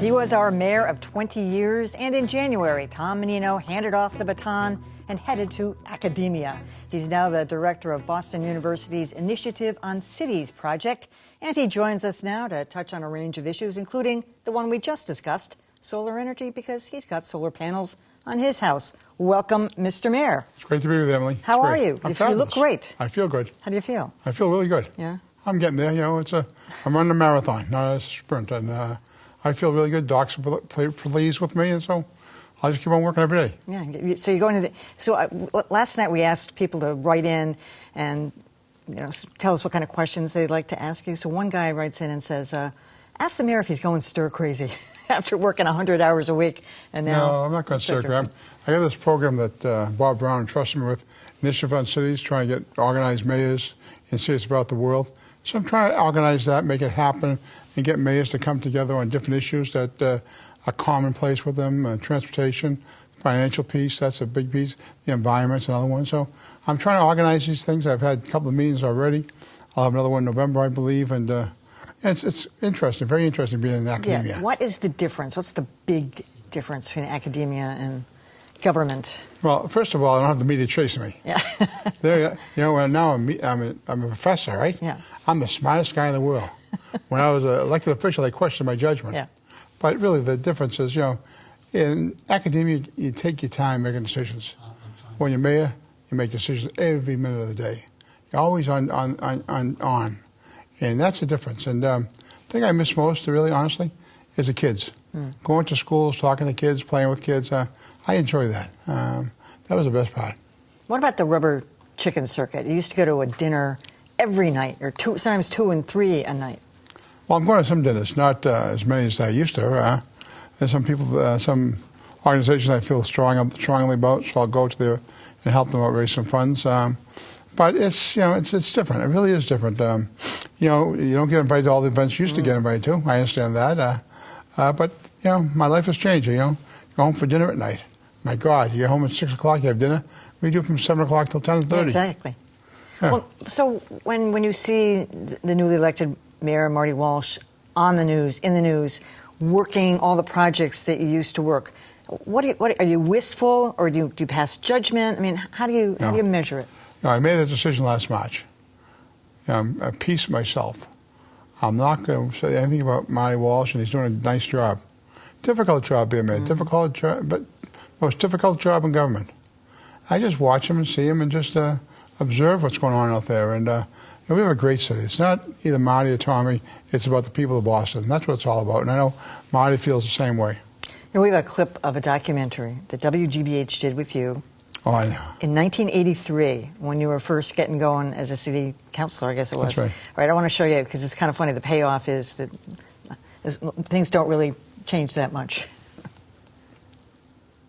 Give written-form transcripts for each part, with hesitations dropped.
He was our mayor of 20 years, and in January, Tom Menino handed off the baton and headed to academia. He's now the director of Boston University's Initiative on Cities project, and he joins us now to touch on a range of issues, including the one we just discussed, solar energy, because he's got solar panels on his house. Welcome, Mr. Mayor. It's great to be with you, Emily. How are you? You look great. I feel good. How do you feel? I feel really good. Yeah? I'm getting there. You know, I'm running a marathon, not a sprint, and I feel really good. Doc's pleased with me, and so I'll just keep on working every day. Yeah. So you're going to last night we asked people to write in and tell us what kind of questions they'd like to ask you. So one guy writes in and says, ask the mayor if he's going stir crazy after working 100 hours a week. And now no, I'm not going stir crazy. I have this program that Bob Brown entrusted me with, Initiative on Cities, trying to get organized mayors in cities throughout the world. So I'm trying to organize that, make it happen, and get mayors to come together on different issues that are commonplace with them. Transportation, financial piece, that's a big piece. The environment's another one. So I'm trying to organize these things. I've had a couple of meetings already. I'll have another one in November, I believe. And it's interesting, very interesting being in academia. Yeah. What is the difference? What's the big difference between academia and government? Well, first of all, I don't have the media chasing me. Yeah. Now I'm a professor, right? Yeah. I'm the smartest guy in the world. When I was an elected official, they questioned my judgment. Yeah. But really, the difference is, in academia, you take your time making decisions. When you're mayor, you make decisions every minute of the day. You're always on. And that's the difference. And the thing I miss most, really, honestly, is the kids. Going to schools, talking to kids, playing with kids. I enjoy that. That was the best part. What about the rubber chicken circuit? You used to go to a dinner every night, or sometimes 2 and 3 a night. Well, I'm going to some dinners, not as many as I used to. There's some people, some organizations I feel strongly about, so I'll go to there and help them out raise some funds. But it's different. It really is different. You don't get invited to all the events you used to get invited to. I understand that. But my life has changed. Go home for dinner at night. My God, you get home at 6 o'clock, you have dinner. We do from 7 o'clock till 10:30. Yeah, exactly. Yeah. Well, so when you see the newly elected Mayor Marty Walsh in the news, working all the projects that you used to work, what are you wistful, or do you pass judgment? I mean, how do you measure it? No, I made a decision last March. I'm at peace with myself. I'm not going to say anything about Marty Walsh, and he's doing a nice job. Difficult job being mayor, difficult job, but most difficult job in government. I just watch him and see him and just observe what's going on out there. And we have a great city. It's not either Marty or Tommy. It's about the people of Boston. That's what it's all about. And I know Marty feels the same way. We have a clip of a documentary that WGBH did with you. Oh, I know. In 1983, when you were first getting going as a city councilor, I guess it was. That's right. All right, I want to show you, because it's kind of funny. The payoff is that things don't really change that much.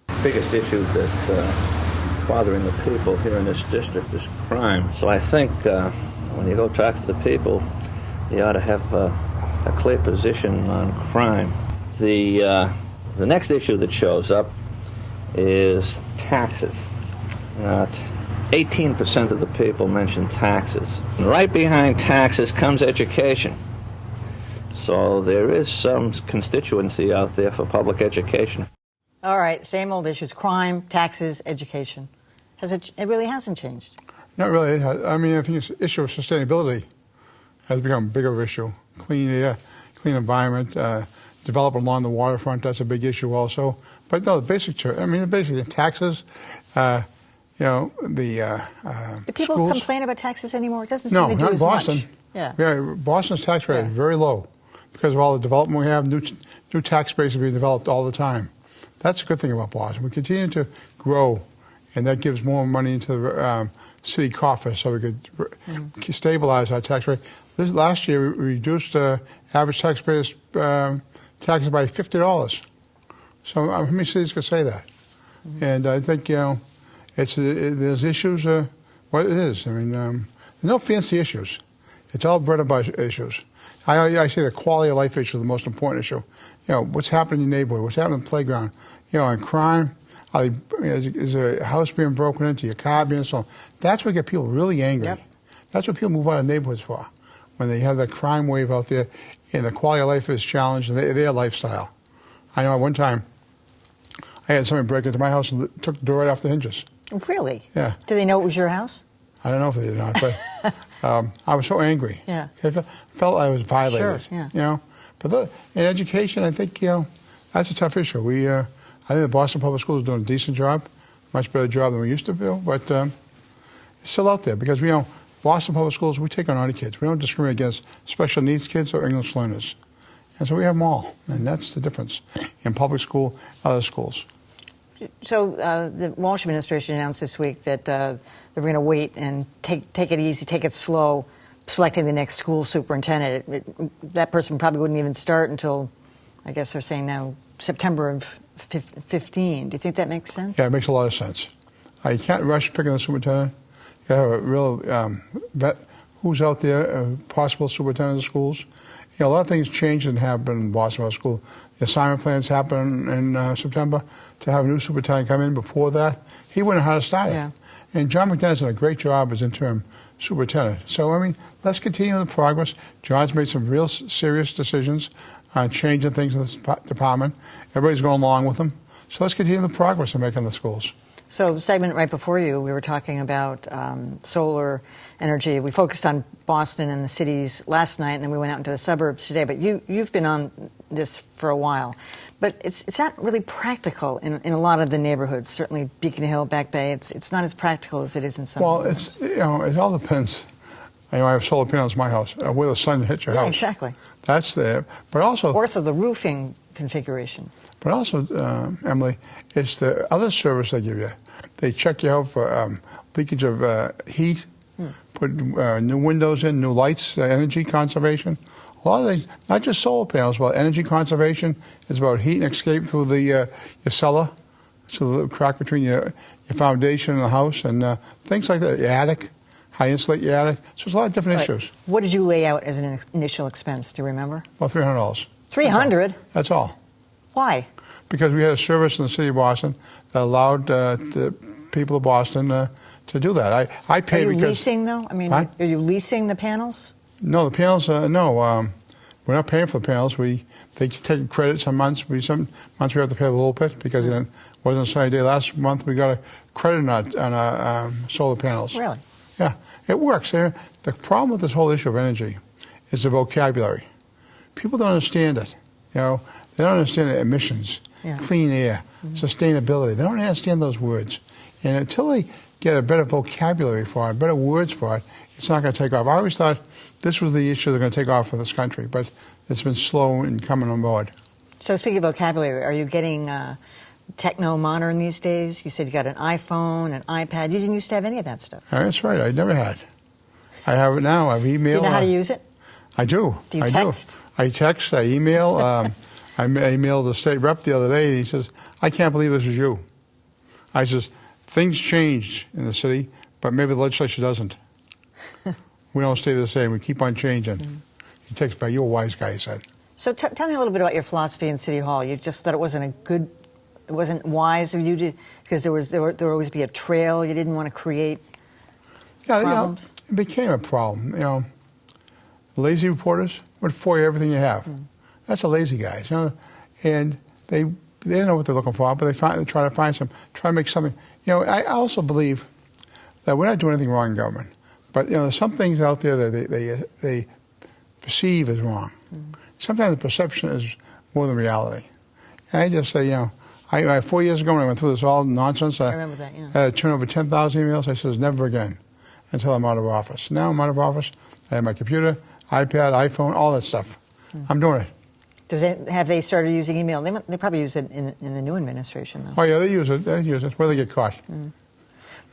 The biggest issue that's bothering the people here in this district is crime. So I think when you go talk to the people, you ought to have a clear position on crime. The next issue that shows up is taxes. 18% of the people mention taxes. And right behind taxes comes education. So there is some constituency out there for public education. All right, same old issues: crime, taxes, education. It really hasn't changed. Not really. I mean, I think it's the issue of sustainability has become a bigger issue. Clean air, clean environment, development along the waterfront, that's a big issue also. But no, basically taxes, the do people schools complain about taxes anymore? It doesn't seem to do not as Boston. much. Yeah, Boston's tax rate is very low because of all the development we have. New tax bases being developed all the time. That's a good thing about Boston. We continue to grow, and that gives more money into the city coffers, so we could stabilize our tax rate. Last year, we reduced average taxpayers' taxes by $50. So how many cities could say that? And I think there's issues. What it is, I mean, there's no fancy issues. It's all bread and butter issues. I say the quality of life issue is the most important issue. What's happening in your neighborhood, what's happening in the playground, and crime. Is a house being broken into, your car being stolen? That's what gets people really angry. Yep. That's what people move out of neighborhoods for, when they have that crime wave out there, and the quality of life is challenged, and their lifestyle. I know at one time I had somebody break into my house and took the door right off the hinges. Really? Yeah. Do they know it was your house? I don't know if they did or not, but I was so angry. Yeah. I felt I was violated. Sure, yeah. You know, but in education, I think that's a tough issue. I think the Boston Public Schools are doing a decent job, much better job than we used to do, but it's still out there because Boston Public Schools, we take on naughty kids. We don't discriminate against special needs kids or English learners. And so we have them all, and that's the difference in public school, other schools. So the Walsh administration announced this week that they're going to wait and take it easy, take it slow, selecting the next school superintendent. That person probably wouldn't even start until, I guess they're saying now, September of 15. Do you think that makes sense? Yeah, it makes a lot of sense. You can't rush picking the superintendent. You have a real vet who's out there, possible superintendent of schools. A lot of things change and happen in Boston Public School. The assignment plans happen in September. To have a new superintendent come in before that, he wouldn't know how to start it. Yeah. And John McDonough's done a great job as interim superintendent. So, let's continue the progress. John's made some real serious decisions on changing things in this department. Everybody's going along with him. So let's continue the progress in making the schools. So the segment right before you, we were talking about solar energy. We focused on Boston and the cities last night, and then we went out into the suburbs today. But you've been on this for a while. But it's not really practical in a lot of the neighborhoods. Certainly Beacon Hill, Back Bay. It's not as practical as it is in some. Well, it all depends. I have solar panels in my house. Where the sun hits your house. Yeah, exactly. That's there. But also. Or so the roofing configuration. But also, Emily, it's the other service they give you. They check you out for leakage of heat, put new windows in, new lights, energy conservation. A lot of things, not just solar panels, but energy conservation is about heat and escape through your cellar, so the little crack between your foundation and the house, and things like that. Your attic, how you insulate your attic. So there's a lot of different issues. What did you lay out as an initial expense? Do you remember? About $300. $300? That's all. Why? Because we had a service in the city of Boston that allowed the people of Boston to do that. I paid because... Are you because... leasing, though? Are you leasing the panels? No, the panels, no. We're not paying for the panels. They take credit some months. Some months we have to pay a little bit because it wasn't a sunny day. Last month we got a credit on our solar panels. Really? Yeah, it works. The problem with this whole issue of energy is the vocabulary. People don't understand it. They don't understand emissions, clean air, sustainability. They don't understand those words. And until they get a better vocabulary for it, better words for it, it's not going to take off. I always thought this was the issue they're going to take off for this country, but it's been slow in coming on board. So speaking of vocabulary, are you getting techno-modern these days? You said you got an iPhone, an iPad. You didn't used to have any of that stuff. That's right. I never had. I have it now. I have email. Do you know how to use it? I do. Do you text? I text. I email. I emailed the state rep the other day, and he says, "I can't believe this is you." I says, "Things changed in the city, but maybe the legislature doesn't. We don't stay the same. We keep on changing." He texted back, "You're a wise guy," he said. So tell me a little bit about your philosophy in City Hall. You just thought it wasn't wise of you to, because there would always be a trail. You didn't want to create problems. It became a problem. Lazy reporters would FOIA everything you have. That's the lazy guys, and they don't know what they're looking for, but they try to make something. I also believe that we're not doing anything wrong in government, but there's some things out there that they perceive as wrong. Sometimes the perception is more than reality. And I just say, 4 years ago when I went through this all nonsense, I remember that. Yeah. I had to turn over 10,000 emails. I said, never again, until I'm out of office. Now I'm out of office. I have my computer, iPad, iPhone, all that stuff. I'm doing it. Have they started using email? They probably use it in the new administration, though. Oh, yeah, they use it. Where they get caught.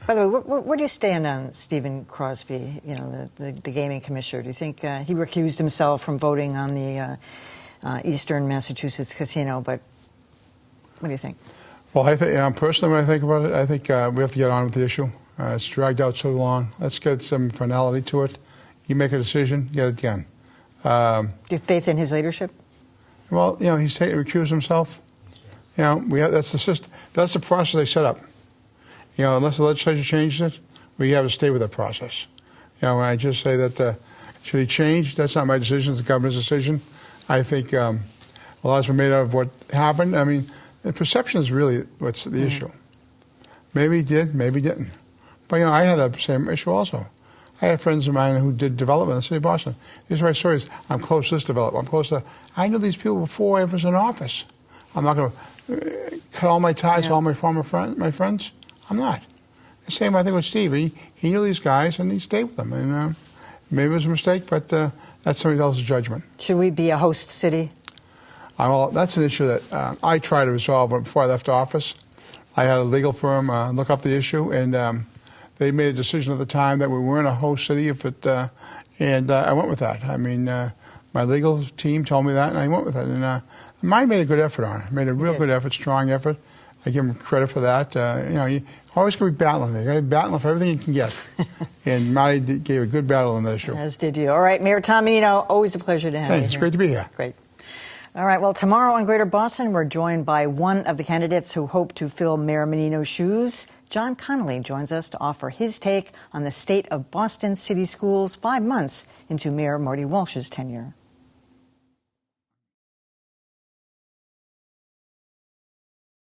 By the way, where do you stand on Stephen Crosby, the gaming commissioner? Do you think he recused himself from voting on the Eastern Massachusetts casino? But what do you think? Well, I think personally, when I think about it, I think we have to get on with the issue. It's dragged out so long. Let's get some finality to it. You make a decision, get it done. Do you have faith in his leadership? Well, he's recused himself. That's the system. That's the process they set up. Unless the legislature changes it, we have to stay with that process. When I just say that should he change, that's not my decision. It's the governor's decision. I think a a lot's been made out of what happened. I mean, the perception is really what's the issue. Maybe he did, maybe he didn't. But, I had that same issue also. I had friends of mine who did development in the city of Boston. These are my stories. I'm close to this development. I'm close to... I knew these people before I was in office. I'm not going to cut all my ties to all my former friends. I'm not. The same, I think, with Steve. He knew these guys, and he stayed with them. And maybe it was a mistake, but that's somebody else's judgment. Should we be a host city? Well, that's an issue that I tried to resolve before I left office. I had a legal firm look up the issue, and they made a decision at the time that we weren't a host city, and I went with that. I mean, my legal team told me that, and I went with it. And mine made a good effort on it. Made a real good effort, strong effort. I give them credit for that. You always got to be battling there. You got to be battling for everything you can get. And Marty gave a good battle on that issue. As did you. All right, Mayor Tom Menino, always a pleasure to have you here. It's great to be here. Great. All right, well, tomorrow on Greater Boston, we're joined by one of the candidates who hope to fill Mayor Menino's shoes. John Connolly joins us to offer his take on the state of Boston City Schools 5 months into Mayor Marty Walsh's tenure.